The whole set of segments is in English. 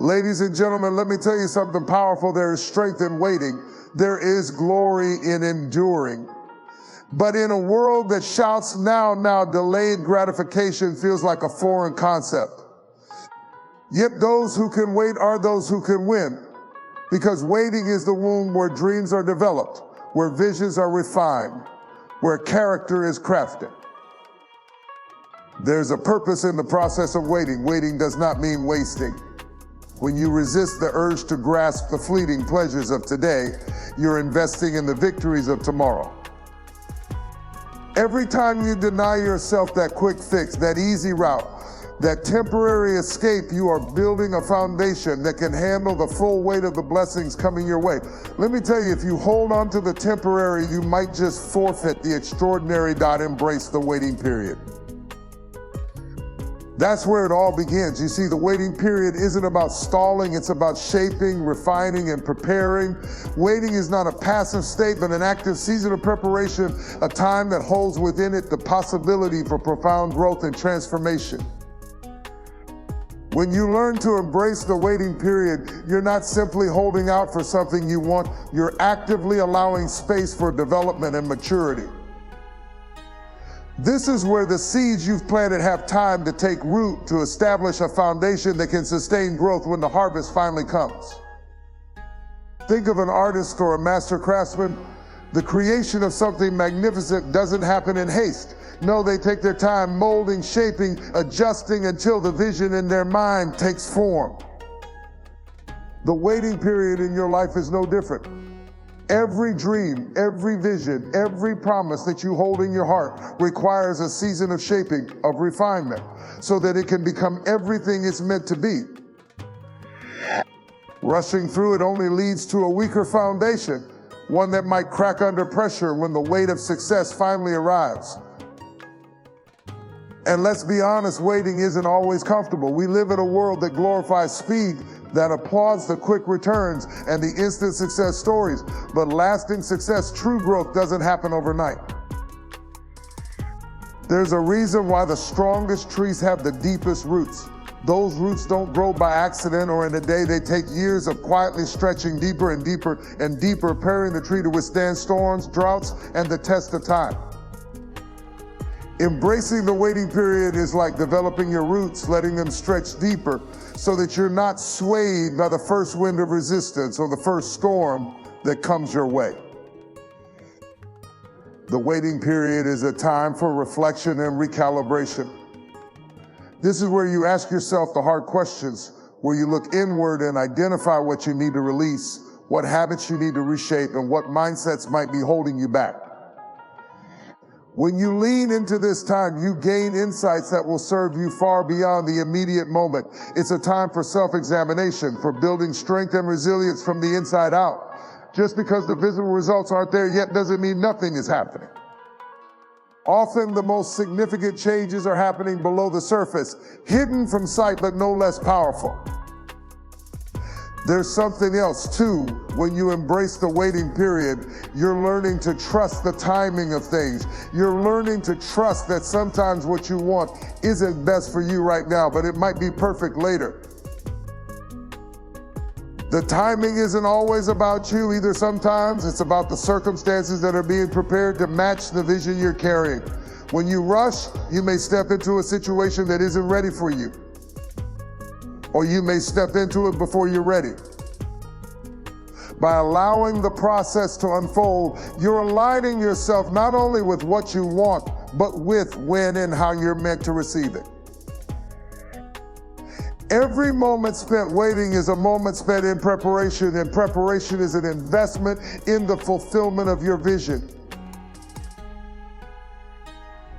Ladies and gentlemen, let me tell you something powerful. There is strength in waiting. There is glory in enduring. But in a world that shouts now, delayed gratification feels like a foreign concept. Yet those who can wait are those who can win. Because waiting is the womb where dreams are developed, where visions are refined, where character is crafted. There's a purpose in the process of waiting. Waiting does not mean wasting. When you resist the urge to grasp the fleeting pleasures of today, you're investing in the victories of tomorrow. Every time you deny yourself that quick fix, that easy route, that temporary escape, you are building a foundation that can handle the full weight of the blessings coming your way. Let me tell you, if you hold on to the temporary, you might just forfeit the extraordinary. Embrace the waiting period. That's where it all begins. You see, the waiting period isn't about stalling, it's about shaping, refining, and preparing. Waiting is not a passive state, but an active season of preparation, a time that holds within it the possibility for profound growth and transformation. When you learn to embrace the waiting period, you're not simply holding out for something you want, you're actively allowing space for development and maturity. This is where the seeds you've planted have time to take root, to establish a foundation that can sustain growth when the harvest finally comes. Think of an artist or a master craftsman. The creation of something magnificent doesn't happen in haste. No, they take their time molding, shaping, adjusting until the vision in their mind takes form. The waiting period in your life is no different. Every dream, every vision, every promise that you hold in your heart requires a season of shaping, of refinement, so that it can become everything it's meant to be. Rushing through it only leads to a weaker foundation, one that might crack under pressure when the weight of success finally arrives. And let's be honest, waiting isn't always comfortable. We live in a world that glorifies speed, that applauds the quick returns and the instant success stories. But lasting success, true growth, doesn't happen overnight. There's a reason why the strongest trees have the deepest roots. Those roots don't grow by accident or in a day. They take years of quietly stretching deeper and deeper and deeper, preparing the tree to withstand storms, droughts, and the test of time. Embracing the waiting period is like developing your roots, letting them stretch deeper so that you're not swayed by the first wind of resistance or the first storm that comes your way. The waiting period is a time for reflection and recalibration. This is where you ask yourself the hard questions, where you look inward and identify what you need to release, what habits you need to reshape, and what mindsets might be holding you back. When you lean into this time, you gain insights that will serve you far beyond the immediate moment. It's a time for self-examination, for building strength and resilience from the inside out. Just because the visible results aren't there yet doesn't mean nothing is happening. Often the most significant changes are happening below the surface, hidden from sight but no less powerful. There's something else too. When you embrace the waiting period, you're learning to trust the timing of things. You're learning to trust that sometimes what you want isn't best for you right now, but it might be perfect later. The timing isn't always about you either. Sometimes it's about the circumstances that are being prepared to match the vision you're carrying. When you rush, you may step into a situation that isn't ready for you. Or you may step into it before you're ready. By allowing the process to unfold, you're aligning yourself not only with what you want, but with when and how you're meant to receive it. Every moment spent waiting is a moment spent in preparation, and preparation is an investment in the fulfillment of your vision.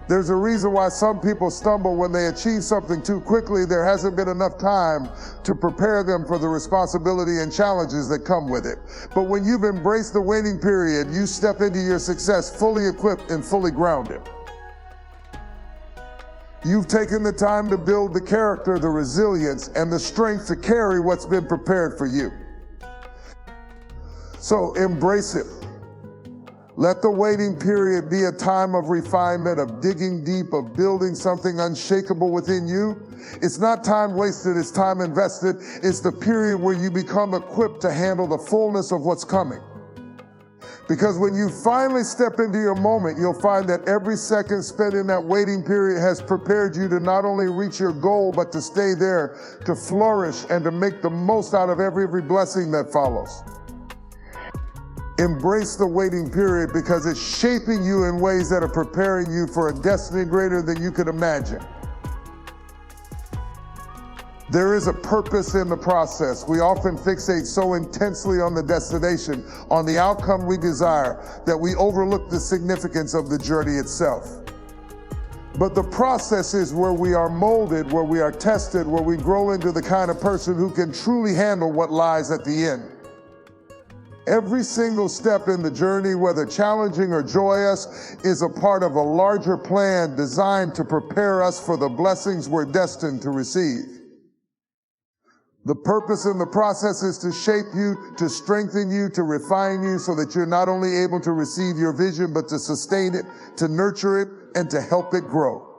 There's a reason why some people stumble when they achieve something too quickly. There hasn't been enough time to prepare them for the responsibility and challenges that come with it. But when you've embraced the waiting period, you step into your success fully equipped and fully grounded. You've taken the time to build the character, the resilience, and the strength to carry what's been prepared for you. So embrace it. Let the waiting period be a time of refinement, of digging deep, of building something unshakable within you. It's not time wasted, it's time invested. It's the period where you become equipped to handle the fullness of what's coming. Because when you finally step into your moment, you'll find that every second spent in that waiting period has prepared you to not only reach your goal, but to stay there, to flourish, and to make the most out of every blessing that follows. Embrace the waiting period because it's shaping you in ways that are preparing you for a destiny greater than you could imagine. There is a purpose in the process. We often fixate so intensely on the destination, on the outcome we desire, that we overlook the significance of the journey itself. But the process is where we are molded, where we are tested, where we grow into the kind of person who can truly handle what lies at the end. Every single step in the journey, whether challenging or joyous, is a part of a larger plan designed to prepare us for the blessings we're destined to receive. The purpose in the process is to shape you, to strengthen you, to refine you so that you're not only able to receive your vision, but to sustain it, to nurture it, and to help it grow.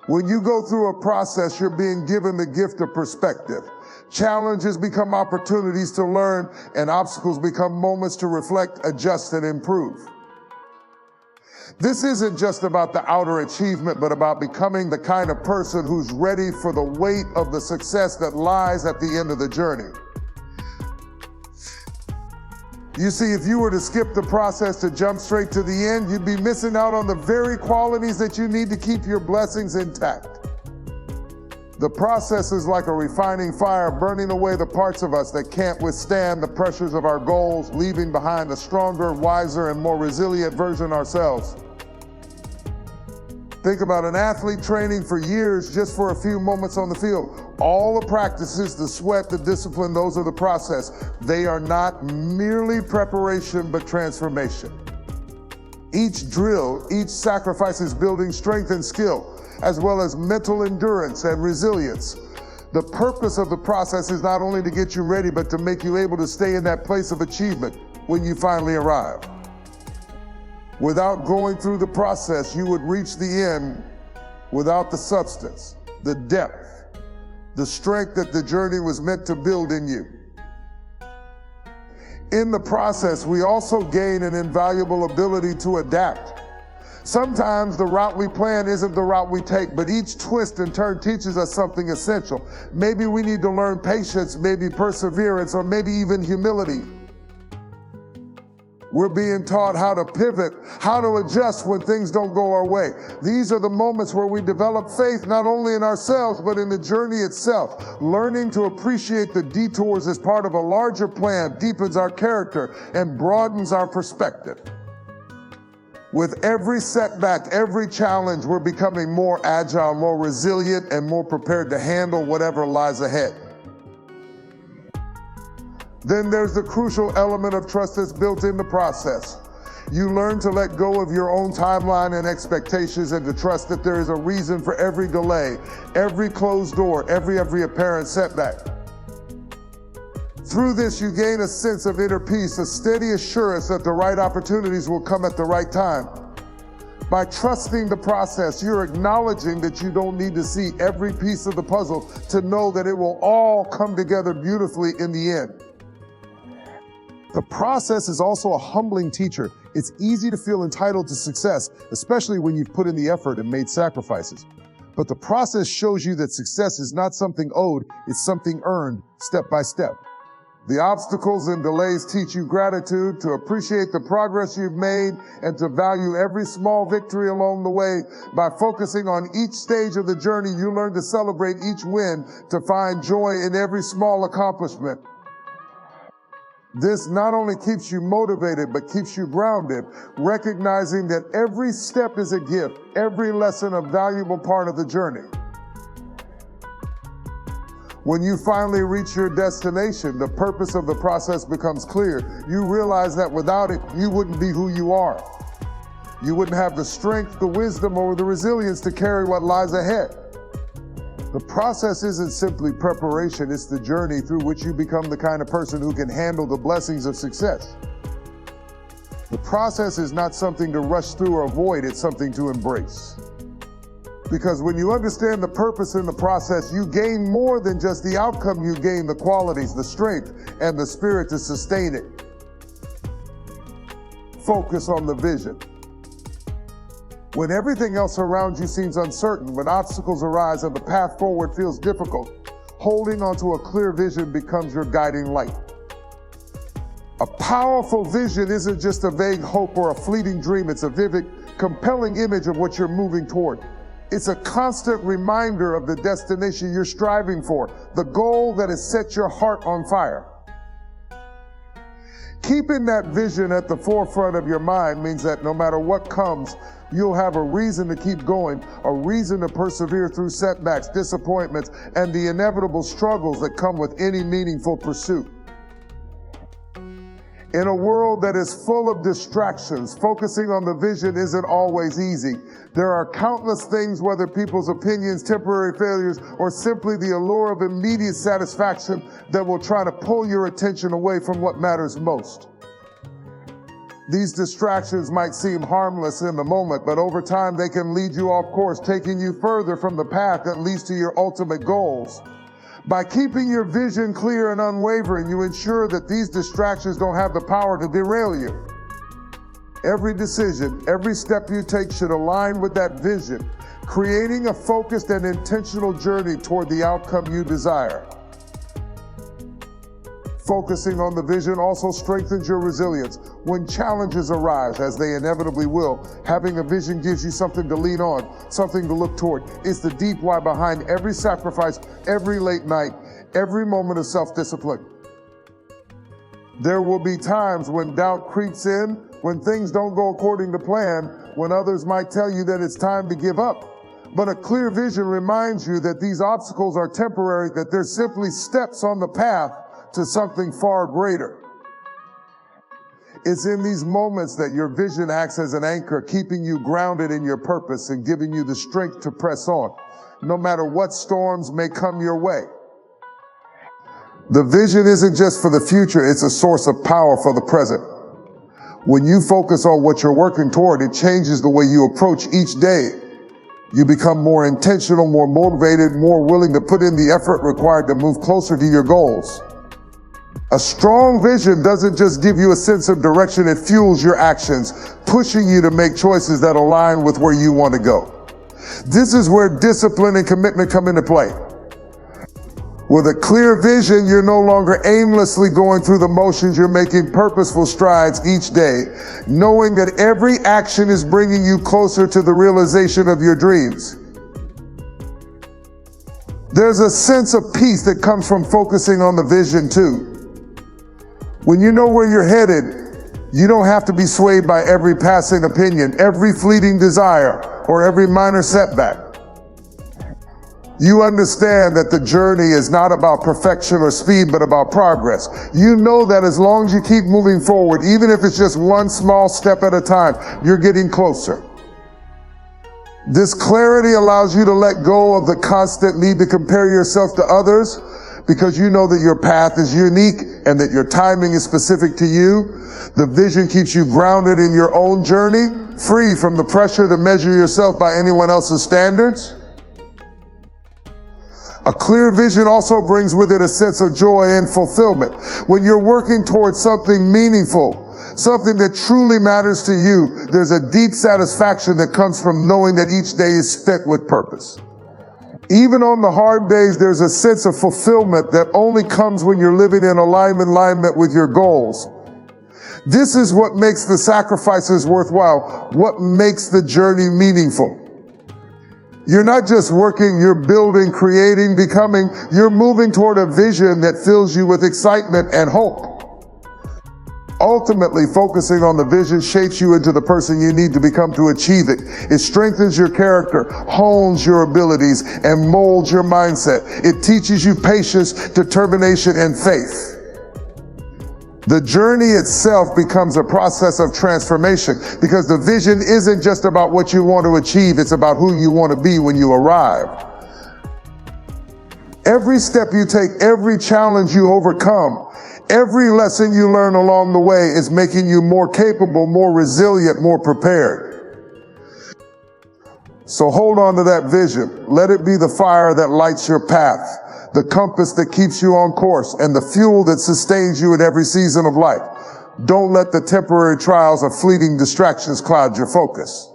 When you go through a process, you're being given the gift of perspective. Challenges become opportunities to learn, and obstacles become moments to reflect, adjust, and improve. This isn't just about the outer achievement, but about becoming the kind of person who's ready for the weight of the success that lies at the end of the journey. You see, if you were to skip the process to jump straight to the end, you'd be missing out on the very qualities that you need to keep your blessings intact. The process is like a refining fire, burning away the parts of us that can't withstand the pressures of our goals, leaving behind a stronger, wiser, and more resilient version ourselves. Think about an athlete training for years just for a few moments on the field. All the practices, the sweat, the discipline, those are the process. They are not merely preparation, but transformation. Each drill, each sacrifice is building strength and skill, as well as mental endurance and resilience. The purpose of the process is not only to get you ready, but to make you able to stay in that place of achievement when you finally arrive. Without going through the process, you would reach the end without the substance, the depth, the strength that the journey was meant to build in you. In the process, we also gain an invaluable ability to adapt. Sometimes the route we plan isn't the route we take, but each twist and turn teaches us something essential. Maybe we need to learn patience, maybe perseverance, or maybe even humility. We're being taught how to pivot, how to adjust when things don't go our way. These are the moments where we develop faith not only in ourselves, but in the journey itself. Learning to appreciate the detours as part of a larger plan deepens our character and broadens our perspective. With every setback, every challenge, we're becoming more agile, more resilient, and more prepared to handle whatever lies ahead. Then there's the crucial element of trust that's built in the process. You learn to let go of your own timeline and expectations and to trust that there is a reason for every delay, every closed door, every apparent setback. Through this, you gain a sense of inner peace, a steady assurance that the right opportunities will come at the right time. By trusting the process, you're acknowledging that you don't need to see every piece of the puzzle to know that it will all come together beautifully in the end. The process is also a humbling teacher. It's easy to feel entitled to success, especially when you've put in the effort and made sacrifices. But the process shows you that success is not something owed, it's something earned step by step. The obstacles and delays teach you gratitude, to appreciate the progress you've made, and to value every small victory along the way. By focusing on each stage of the journey, you learn to celebrate each win, to find joy in every small accomplishment. This not only keeps you motivated, but keeps you grounded, recognizing that every step is a gift, every lesson a valuable part of the journey. When you finally reach your destination, the purpose of the process becomes clear. You realize that without it, you wouldn't be who you are. You wouldn't have the strength, the wisdom, or the resilience to carry what lies ahead. The process isn't simply preparation, it's the journey through which you become the kind of person who can handle the blessings of success. The process is not something to rush through or avoid, it's something to embrace. Because when you understand the purpose in the process, you gain more than just the outcome, you gain the qualities, the strength, and the spirit to sustain it. Focus on the vision. When everything else around you seems uncertain, when obstacles arise and the path forward feels difficult, holding onto a clear vision becomes your guiding light. A powerful vision isn't just a vague hope or a fleeting dream, it's a vivid, compelling image of what you're moving toward. It's a constant reminder of the destination you're striving for, the goal that has set your heart on fire. Keeping that vision at the forefront of your mind means that no matter what comes, you'll have a reason to keep going, a reason to persevere through setbacks, disappointments, and the inevitable struggles that come with any meaningful pursuit. In a world that is full of distractions, focusing on the vision isn't always easy. There are countless things, whether people's opinions, temporary failures, or simply the allure of immediate satisfaction, that will try to pull your attention away from what matters most. These distractions might seem harmless in the moment, but over time they can lead you off course, taking you further from the path that leads to your ultimate goals. By keeping your vision clear and unwavering, you ensure that these distractions don't have the power to derail you. Every decision, every step you take should align with that vision, creating a focused and intentional journey toward the outcome you desire. Focusing on the vision also strengthens your resilience. When challenges arise, as they inevitably will, having a vision gives you something to lean on, something to look toward. It's the deep why behind every sacrifice, every late night, every moment of self-discipline. There will be times when doubt creeps in, when things don't go according to plan, when others might tell you that it's time to give up. But a clear vision reminds you that these obstacles are temporary, that they're simply steps on the path to something far greater. It's in these moments that your vision acts as an anchor, keeping you grounded in your purpose and giving you the strength to press on, no matter what storms may come your way. The vision isn't just for the future, it's a source of power for the present. When you focus on what you're working toward, it changes the way you approach each day. You become more intentional, more motivated, more willing to put in the effort required to move closer to your goals. A strong vision doesn't just give you a sense of direction, it fuels your actions, pushing you to make choices that align with where you want to go. This is where discipline and commitment come into play. With a clear vision, you're no longer aimlessly going through the motions, you're making purposeful strides each day, knowing that every action is bringing you closer to the realization of your dreams. There's a sense of peace that comes from focusing on the vision too. When you know where you're headed, you don't have to be swayed by every passing opinion, every fleeting desire, or every minor setback. You understand that the journey is not about perfection or speed, but about progress. You know that as long as you keep moving forward, even if it's just one small step at a time, you're getting closer. This clarity allows you to let go of the constant need to compare yourself to others, because you know that your path is unique and that your timing is specific to you. The vision keeps you grounded in your own journey, free from the pressure to measure yourself by anyone else's standards. A clear vision also brings with it a sense of joy and fulfillment. When you're working towards something meaningful, something that truly matters to you, there's a deep satisfaction that comes from knowing that each day is spent with purpose. Even on the hard days, there's a sense of fulfillment that only comes when you're living in alignment with your goals. This is what makes the sacrifices worthwhile, what makes the journey meaningful. You're not just working, you're building, creating, becoming. You're moving toward a vision that fills you with excitement and hope. Ultimately, focusing on the vision shapes you into the person you need to become to achieve it. It strengthens your character, hones your abilities, and molds your mindset. It teaches you patience, determination, and faith. The journey itself becomes a process of transformation, because the vision isn't just about what you want to achieve, it's about who you want to be when you arrive. Every step you take, every challenge you overcome, Every lesson you learn along the way is making you more capable, more resilient, more prepared. So hold on to that vision. Let it be the fire that lights your path, the compass that keeps you on course, and the fuel that sustains you in every season of life. Don't let the temporary trials or fleeting distractions cloud your focus.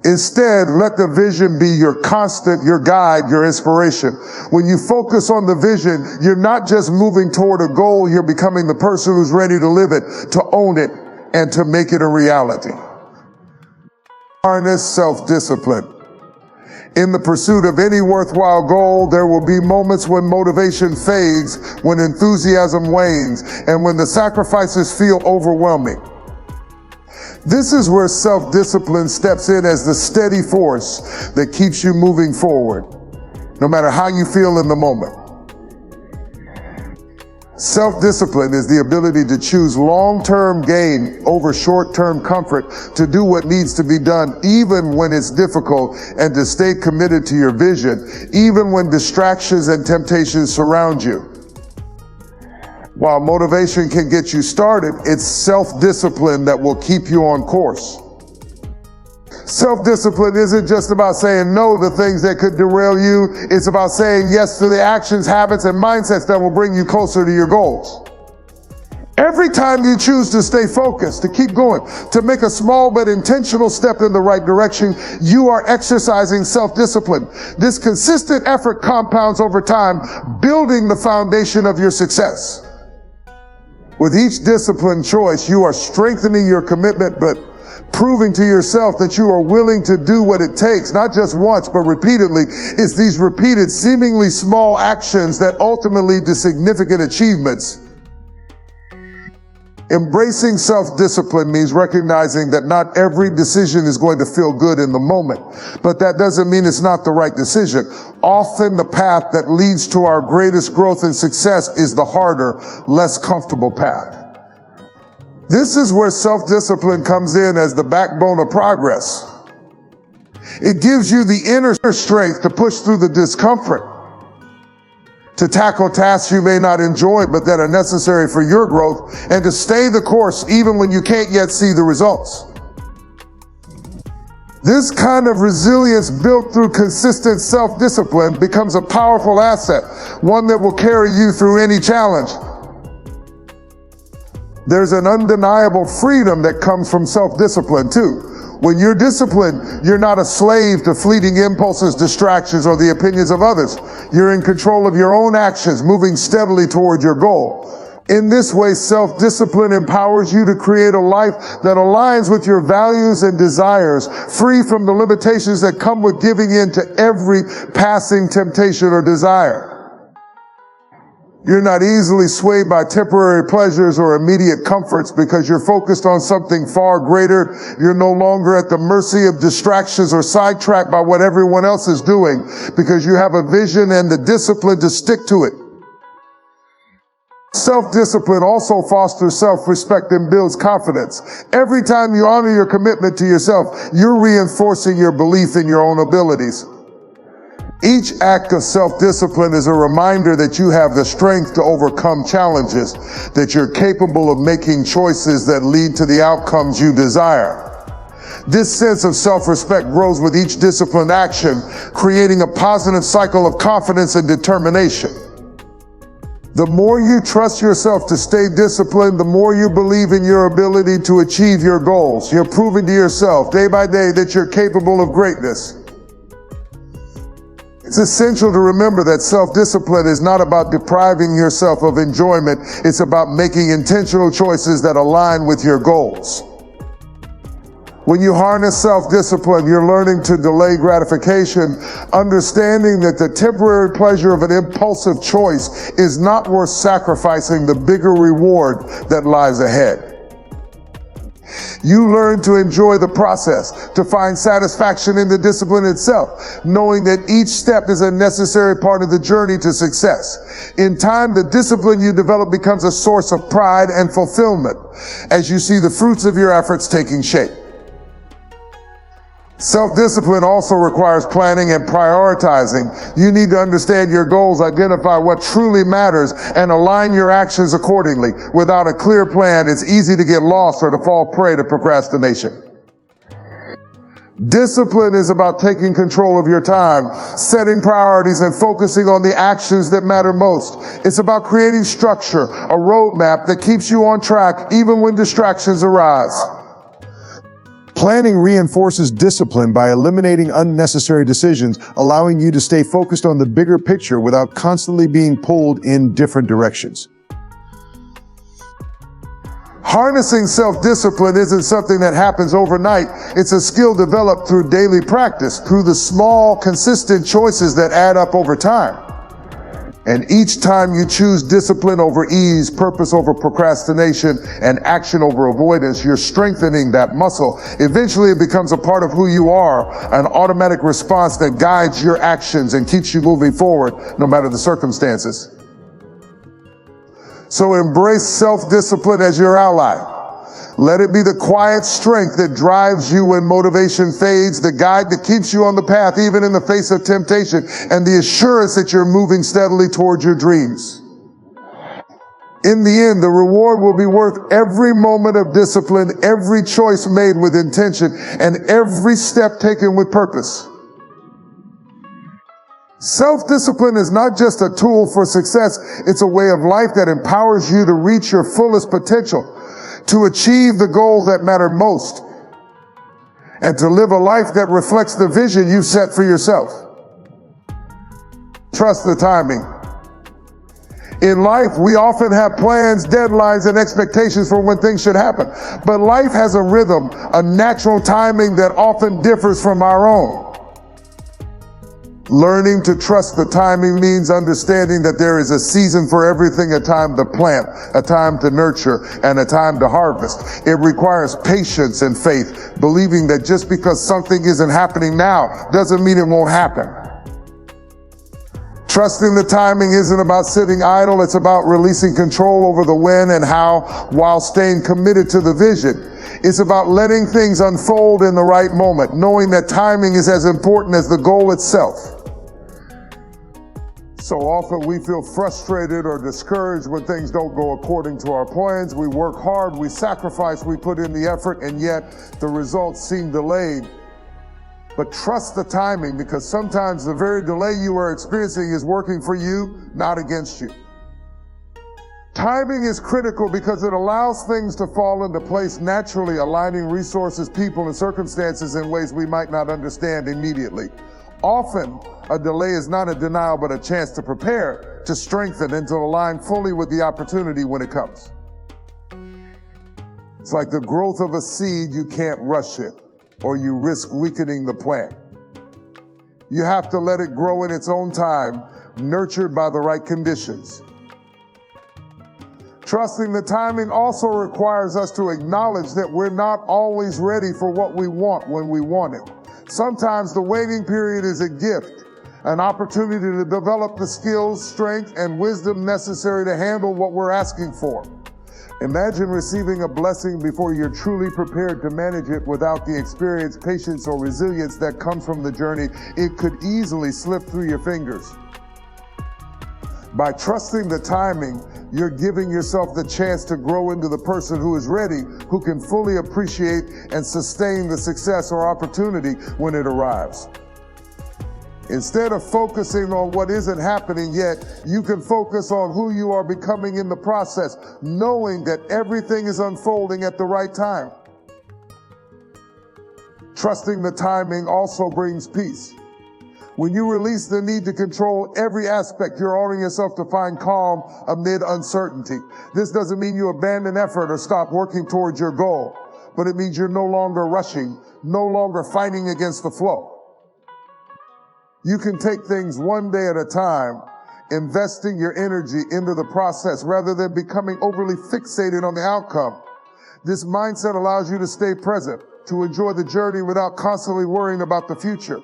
Instead, let the vision be your constant, your guide, your inspiration. When you focus on the vision, you're not just moving toward a goal, you're becoming the person who's ready to live it, to own it, and to make it a reality. Harness self-discipline. In the pursuit of any worthwhile goal, there will be moments when motivation fades, when enthusiasm wanes, and when the sacrifices feel overwhelming. This is where self-discipline steps in as the steady force that keeps you moving forward, no matter how you feel in the moment. Self-discipline is the ability to choose long-term gain over short-term comfort, to do what needs to be done even when it's difficult, and to stay committed to your vision even when distractions and temptations surround you. While motivation can get you started, it's self-discipline that will keep you on course. Self-discipline isn't just about saying no to things that could derail you. It's about saying yes to the actions, habits, and mindsets that will bring you closer to your goals. Every time you choose to stay focused, to keep going, to make a small but intentional step in the right direction, you are exercising self-discipline. This consistent effort compounds over time, building the foundation of your success. With each disciplined choice, you are strengthening your commitment, but proving to yourself that you are willing to do what it takes, not just once, but repeatedly. It's these repeated, seemingly small actions that ultimately lead to significant achievements. Embracing self-discipline means recognizing that not every decision is going to feel good in the moment, but that doesn't mean it's not the right decision. Often the path that leads to our greatest growth and success is the harder, less comfortable path. This is where self-discipline comes in as the backbone of progress. It gives you the inner strength to push through the discomfort, to tackle tasks you may not enjoy but that are necessary for your growth, and to stay the course even when you can't yet see the results. This kind of resilience built through consistent self-discipline becomes a powerful asset, one that will carry you through any challenge. There's an undeniable freedom that comes from self-discipline too. When you're disciplined, you're not a slave to fleeting impulses, distractions, or the opinions of others. You're in control of your own actions, moving steadily toward your goal. In this way, self-discipline empowers you to create a life that aligns with your values and desires, free from the limitations that come with giving in to every passing temptation or desire. You're not easily swayed by temporary pleasures or immediate comforts because you're focused on something far greater. You're no longer at the mercy of distractions or sidetracked by what everyone else is doing because you have a vision and the discipline to stick to it. Self-discipline also fosters self-respect and builds confidence. Every time you honor your commitment to yourself, you're reinforcing your belief in your own abilities. Each act of self-discipline is a reminder that you have the strength to overcome challenges, that you're capable of making choices that lead to the outcomes you desire. This sense of self-respect grows with each disciplined action, creating a positive cycle of confidence and determination. The more you trust yourself to stay disciplined, the more you believe in your ability to achieve your goals. You're proving to yourself day by day that you're capable of greatness. It's essential to remember that self-discipline is not about depriving yourself of enjoyment. It's about making intentional choices that align with your goals. When you harness self-discipline, you're learning to delay gratification, understanding that the temporary pleasure of an impulsive choice is not worth sacrificing the bigger reward that lies ahead. You learn to enjoy the process, to find satisfaction in the discipline itself, knowing that each step is a necessary part of the journey to success. In time, the discipline you develop becomes a source of pride and fulfillment as you see the fruits of your efforts taking shape. Self-discipline also requires planning and prioritizing. You need to understand your goals, identify what truly matters, and align your actions accordingly. Without a clear plan, it's easy to get lost or to fall prey to procrastination. Discipline is about taking control of your time, setting priorities, and focusing on the actions that matter most. It's about creating structure, a roadmap that keeps you on track even when distractions arise. Planning reinforces discipline by eliminating unnecessary decisions, allowing you to stay focused on the bigger picture without constantly being pulled in different directions. Harnessing self-discipline isn't something that happens overnight. It's a skill developed through daily practice, through the small, consistent choices that add up over time. And each time you choose discipline over ease, purpose over procrastination, and action over avoidance, you're strengthening that muscle. Eventually, it becomes a part of who you are, an automatic response that guides your actions and keeps you moving forward no matter the circumstances. So embrace self-discipline as your ally. Let it be the quiet strength that drives you when motivation fades, the guide that keeps you on the path even in the face of temptation, and the assurance that you're moving steadily towards your dreams. In the end, the reward will be worth every moment of discipline, every choice made with intention, and every step taken with purpose. Self-discipline is not just a tool for success, it's a way of life that empowers you to reach your fullest potential, to achieve the goals that matter most, and to live a life that reflects the vision you've set for yourself. Trust the timing. In life, we often have plans, deadlines, and expectations for when things should happen. But life has a rhythm, a natural timing that often differs from our own. Learning to trust the timing means understanding that there is a season for everything, a time to plant, a time to nurture, and a time to harvest. It requires patience and faith, believing that just because something isn't happening now doesn't mean it won't happen. Trusting the timing isn't about sitting idle, it's about releasing control over the when and how while staying committed to the vision. It's about letting things unfold in the right moment, knowing that timing is as important as the goal itself. So often we feel frustrated or discouraged when things don't go according to our plans. We work hard, we sacrifice, we put in the effort, and yet the results seem delayed. But trust the timing, because sometimes the very delay you are experiencing is working for you, not against you. Timing is critical because it allows things to fall into place naturally, aligning resources, people, and circumstances in ways we might not understand immediately. Often, a delay is not a denial, but a chance to prepare, to strengthen, and to align fully with the opportunity when it comes. It's like the growth of a seed, you can't rush it, or you risk weakening the plant. You have to let it grow in its own time, nurtured by the right conditions. Trusting the timing also requires us to acknowledge that we're not always ready for what we want when we want it. Sometimes the waiting period is a gift, an opportunity to develop the skills, strength, and wisdom necessary to handle what we're asking for. Imagine receiving a blessing before you're truly prepared to manage it without the experience, patience, or resilience that comes from the journey. It could easily slip through your fingers. By trusting the timing, you're giving yourself the chance to grow into the person who is ready, who can fully appreciate and sustain the success or opportunity when it arrives. Instead of focusing on what isn't happening yet, you can focus on who you are becoming in the process, knowing that everything is unfolding at the right time. Trusting the timing also brings peace. When you release the need to control every aspect, you're ordering yourself to find calm amid uncertainty. This doesn't mean you abandon effort or stop working towards your goal, but it means you're no longer rushing, no longer fighting against the flow. You can take things one day at a time, investing your energy into the process rather than becoming overly fixated on the outcome. This mindset allows you to stay present, to enjoy the journey without constantly worrying about the future.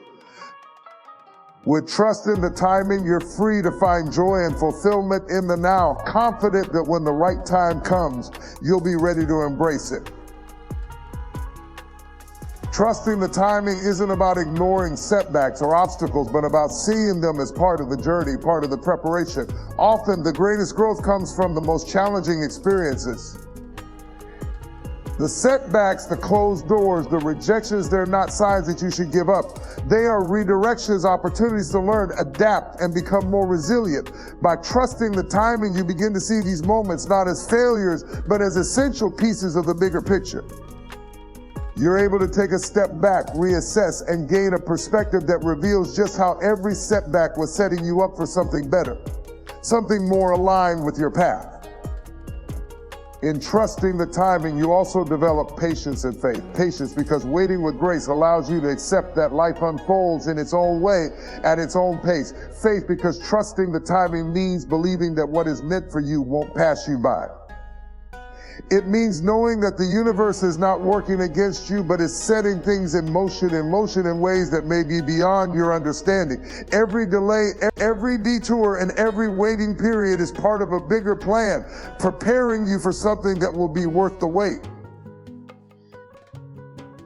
With trust in the timing, you're free to find joy and fulfillment in the now, confident that when the right time comes, you'll be ready to embrace it. Trusting the timing isn't about ignoring setbacks or obstacles, but about seeing them as part of the journey, part of the preparation. Often, the greatest growth comes from the most challenging experiences. The setbacks, the closed doors, the rejections, they're not signs that you should give up. They are redirections, opportunities to learn, adapt, and become more resilient. By trusting the timing, you begin to see these moments not as failures, but as essential pieces of the bigger picture. You're able to take a step back, reassess, and gain a perspective that reveals just how every setback was setting you up for something better, something more aligned with your path. In trusting the timing, you also develop patience and faith. Patience because waiting with grace allows you to accept that life unfolds in its own way, at its own pace. Faith because trusting the timing means believing that what is meant for you won't pass you by. It means knowing that the universe is not working against you, but is setting things in motion in ways that may be beyond your understanding. Every delay, every detour, and every waiting period is part of a bigger plan, preparing you for something that will be worth the wait.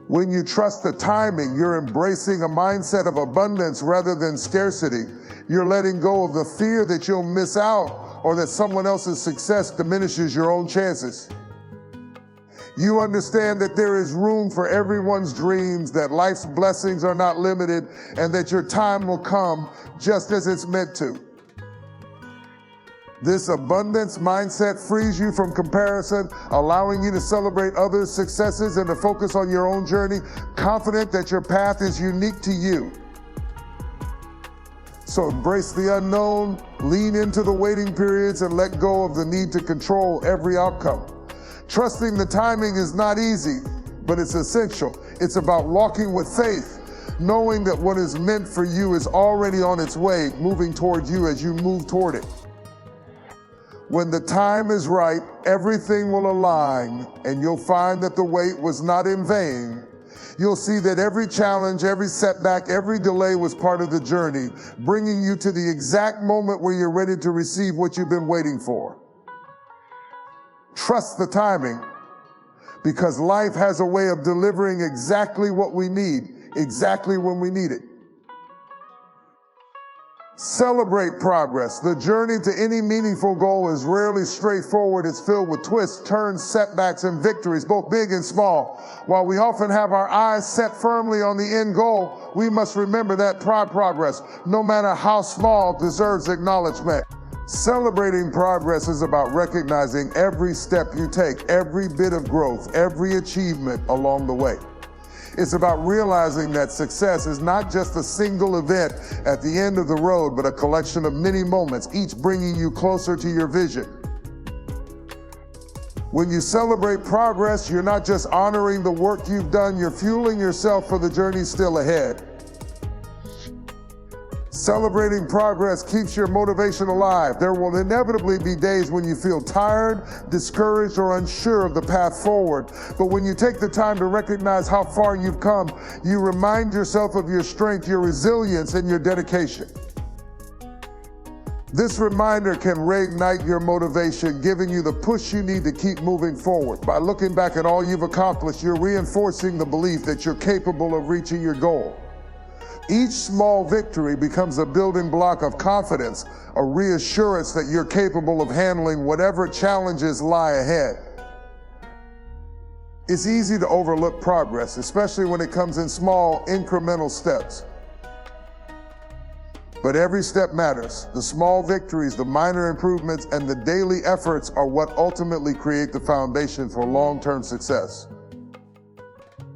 When you trust the timing, you're embracing a mindset of abundance rather than scarcity. You're letting go of the fear that you'll miss out or that someone else's success diminishes your own chances. You understand that there is room for everyone's dreams, that life's blessings are not limited, and that your time will come just as it's meant to. This abundance mindset frees you from comparison, allowing you to celebrate others' successes and to focus on your own journey, confident that your path is unique to you. So embrace the unknown, lean into the waiting periods, and let go of the need to control every outcome. Trusting the timing is not easy, but it's essential. It's about walking with faith, knowing that what is meant for you is already on its way, moving toward you as you move toward it. When the time is right, everything will align, and you'll find that the wait was not in vain. You'll see that every challenge, every setback, every delay was part of the journey, bringing you to the exact moment where you're ready to receive what you've been waiting for. Trust the timing, because life has a way of delivering exactly what we need, exactly when we need it. Celebrate progress. The journey to any meaningful goal is rarely straightforward. It's filled with twists, turns, setbacks, and victories, both big and small. While we often have our eyes set firmly on the end goal, we must remember that progress, no matter how small, deserves acknowledgement. Celebrating progress is about recognizing every step you take, every bit of growth, every achievement along the way. It's about realizing that success is not just a single event at the end of the road, but a collection of many moments, each bringing you closer to your vision. When you celebrate progress, you're not just honoring the work you've done, you're fueling yourself for the journey still ahead. Celebrating progress keeps your motivation alive. There will inevitably be days when you feel tired, discouraged, or unsure of the path forward. But when you take the time to recognize how far you've come, you remind yourself of your strength, your resilience, and your dedication. This reminder can reignite your motivation, giving you the push you need to keep moving forward. By looking back at all you've accomplished, you're reinforcing the belief that you're capable of reaching your goal. Each small victory becomes a building block of confidence, a reassurance that you're capable of handling whatever challenges lie ahead. It's easy to overlook progress, especially when it comes in small, incremental steps. But every step matters. The small victories, the minor improvements, and the daily efforts are what ultimately create the foundation for long-term success.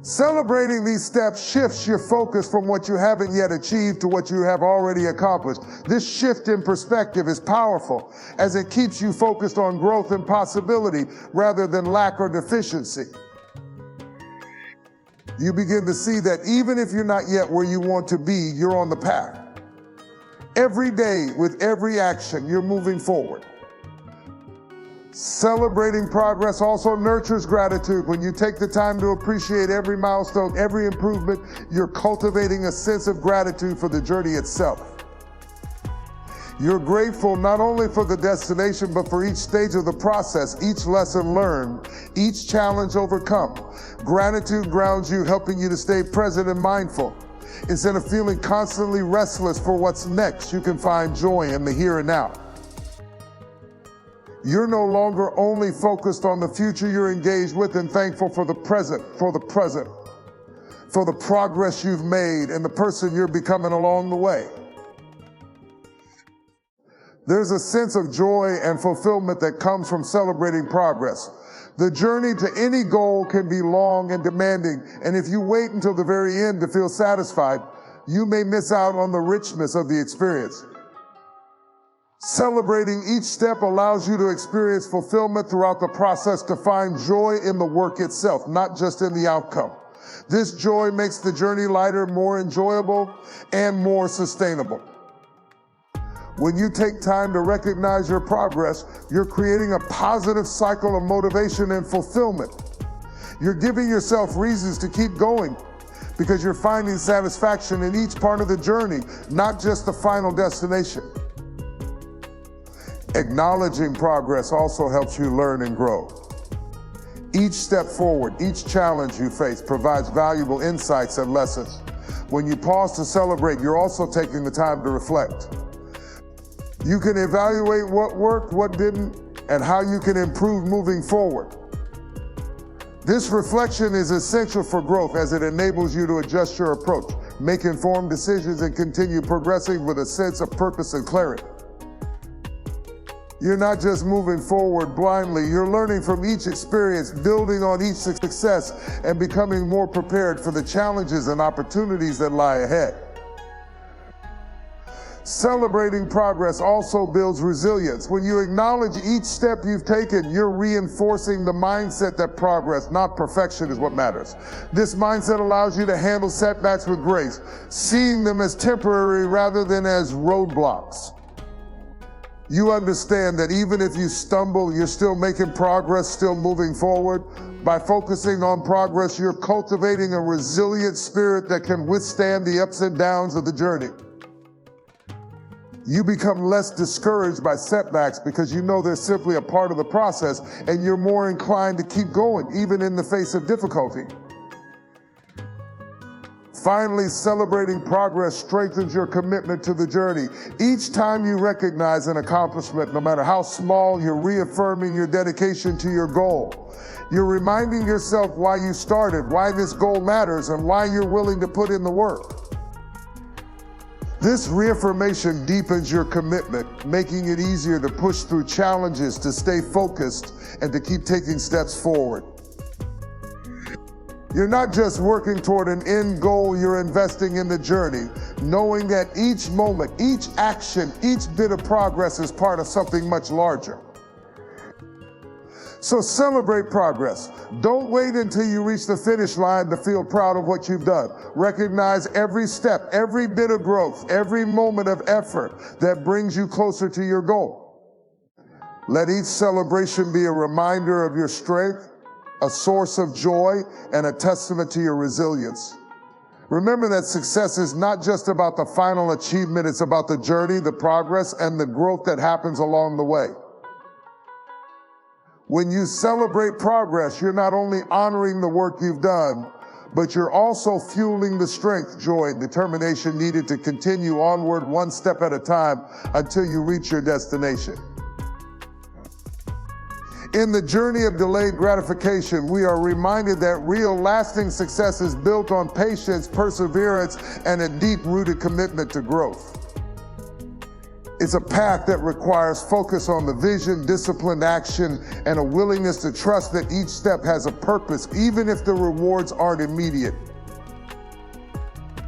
Celebrating these steps shifts your focus from what you haven't yet achieved to what you have already accomplished. This shift in perspective is powerful, as it keeps you focused on growth and possibility rather than lack or deficiency. You begin to see that even if you're not yet where you want to be, you're on the path. Every day, with every action, you're moving forward. Celebrating progress also nurtures gratitude. When you take the time to appreciate every milestone, every improvement, you're cultivating a sense of gratitude for the journey itself. You're grateful not only for the destination, but for each stage of the process, each lesson learned, each challenge overcome. Gratitude grounds you, helping you to stay present and mindful. Instead of feeling constantly restless for what's next, you can find joy in the here and now. You're no longer only focused on the future you're engaged with and thankful for the present, for the progress you've made and the person you're becoming along the way. There's a sense of joy and fulfillment that comes from celebrating progress. The journey to any goal can be long and demanding, and if you wait until the very end to feel satisfied, you may miss out on the richness of the experience. Celebrating each step allows you to experience fulfillment throughout the process, to find joy in the work itself, not just in the outcome. This joy makes the journey lighter, more enjoyable, and more sustainable. When you take time to recognize your progress, you're creating a positive cycle of motivation and fulfillment. You're giving yourself reasons to keep going because you're finding satisfaction in each part of the journey, not just the final destination. Acknowledging progress also helps you learn and grow. Each step forward, each challenge you face provides valuable insights and lessons. When you pause to celebrate, you're also taking the time to reflect. You can evaluate what worked, what didn't, and how you can improve moving forward. This reflection is essential for growth as it enables you to adjust your approach, make informed decisions, and continue progressing with a sense of purpose and clarity. You're not just moving forward blindly, you're learning from each experience, building on each success, and becoming more prepared for the challenges and opportunities that lie ahead. Celebrating progress also builds resilience. When you acknowledge each step you've taken, you're reinforcing the mindset that progress, not perfection, is what matters. This mindset allows you to handle setbacks with grace, seeing them as temporary rather than as roadblocks. You understand that even if you stumble, you're still making progress, still moving forward. By focusing on progress, you're cultivating a resilient spirit that can withstand the ups and downs of the journey. You become less discouraged by setbacks because you know they're simply a part of the process, and you're more inclined to keep going, even in the face of difficulty. Finally, celebrating progress strengthens your commitment to the journey. Each time you recognize an accomplishment, no matter how small, you're reaffirming your dedication to your goal. You're reminding yourself why you started, why this goal matters, and why you're willing to put in the work. This reaffirmation deepens your commitment, making it easier to push through challenges, to stay focused, and to keep taking steps forward. You're not just working toward an end goal, you're investing in the journey, knowing that each moment, each action, each bit of progress is part of something much larger. So celebrate progress. Don't wait until you reach the finish line to feel proud of what you've done. Recognize every step, every bit of growth, every moment of effort that brings you closer to your goal. Let each celebration be a reminder of your strength, a source of joy, and a testament to your resilience. Remember that success is not just about the final achievement, it's about the journey, the progress, and the growth that happens along the way. When you celebrate progress, you're not only honoring the work you've done, but you're also fueling the strength, joy, and determination needed to continue onward one step at a time until you reach your destination. In the journey of delayed gratification, we are reminded that real lasting success is built on patience, perseverance, and a deep-rooted commitment to growth. It's a path that requires focus on the vision, disciplined action, and a willingness to trust that each step has a purpose, even if the rewards aren't immediate.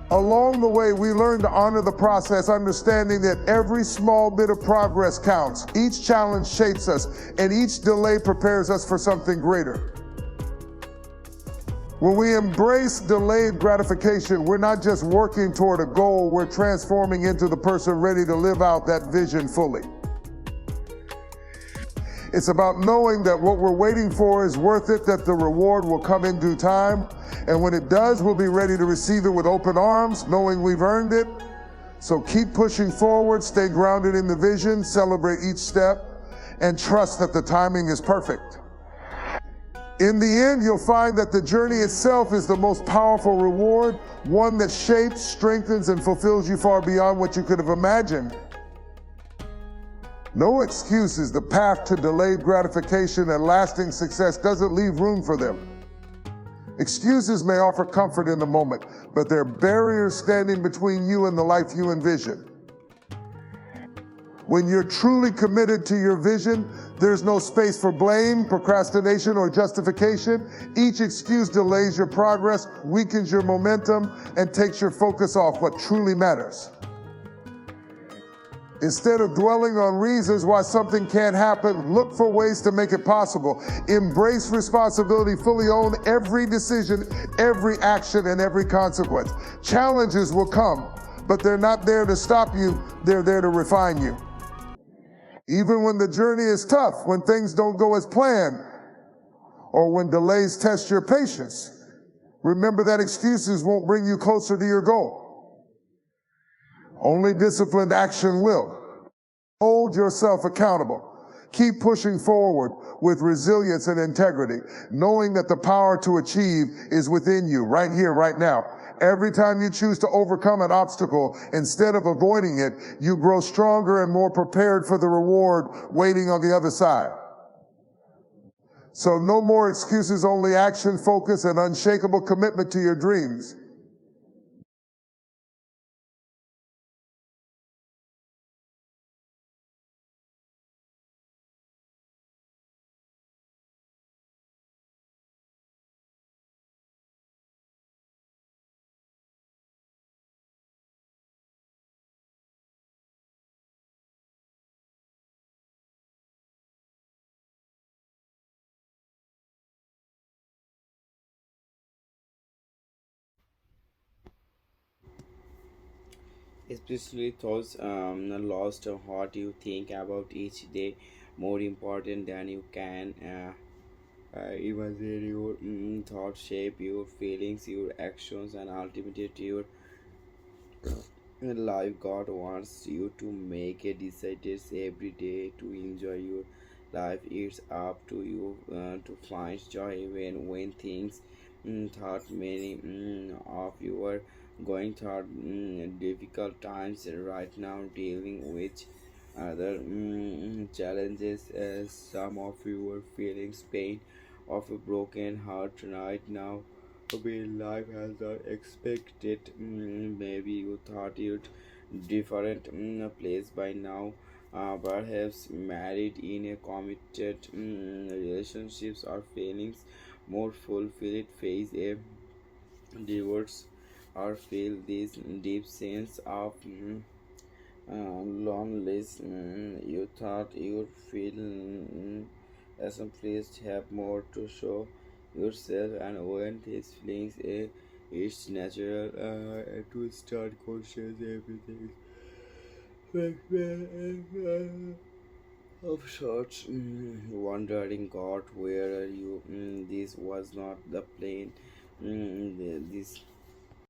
Along the way, we learn to honor the process, understanding that every small bit of progress counts. Each challenge shapes us, and each delay prepares us for something greater. When we embrace delayed gratification, we're not just working toward a goal, we're transforming into the person ready to live out that vision fully. It's about knowing that what we're waiting for is worth it, that the reward will come in due time, and when it does, we'll be ready to receive it with open arms, knowing we've earned it. So keep pushing forward, stay grounded in the vision, celebrate each step, and trust that the timing is perfect. In the end, you'll find that the journey itself is the most powerful reward, one that shapes, strengthens, and fulfills you far beyond what you could have imagined. No excuses. The path to delayed gratification and lasting success doesn't leave room for them. Excuses may offer comfort in the moment, but they're barriers standing between you and the life you envision. When you're truly committed to your vision, there's no space for blame, procrastination, or justification. Each excuse delays your progress, weakens your momentum, and takes your focus off what truly matters. Instead of dwelling on reasons why something can't happen, look for ways to make it possible. Embrace responsibility, fully own every decision, every action, and every consequence. Challenges will come, but they're not there to stop you, they're there to refine you. Even when the journey is tough, when things don't go as planned, or when delays test your patience, remember that excuses won't bring you closer to your goal. Only disciplined action will. Hold yourself accountable. Keep pushing forward with resilience and integrity, knowing that the power to achieve is within you, right here, right now. Every time you choose to overcome an obstacle, instead of avoiding it, you grow stronger and more prepared for the reward waiting on the other side. So no more excuses, only action, focus, and unshakable commitment to your dreams. Especially those lost what you think about each day more important than you can imagine. Your thoughts shape your feelings, your actions, and ultimately your life. God wants you to make a decisions every day to enjoy your life. It's up to you to find joy even when things thought many of you are going through difficult times right now, dealing with other challenges. Some of you are feeling pain of a broken heart right now, when life has not expected. Maybe you thought you'd different place by now. Perhaps married in a committed relationships or feelings more fulfilled, face a divorce, or feel this deep sense of loneliness. You thought you'd feel accomplished, have more to show yourself, and when these feelings, it's natural to start questions everything. Of sorts, wondering, God, where are you? This was not the plan. This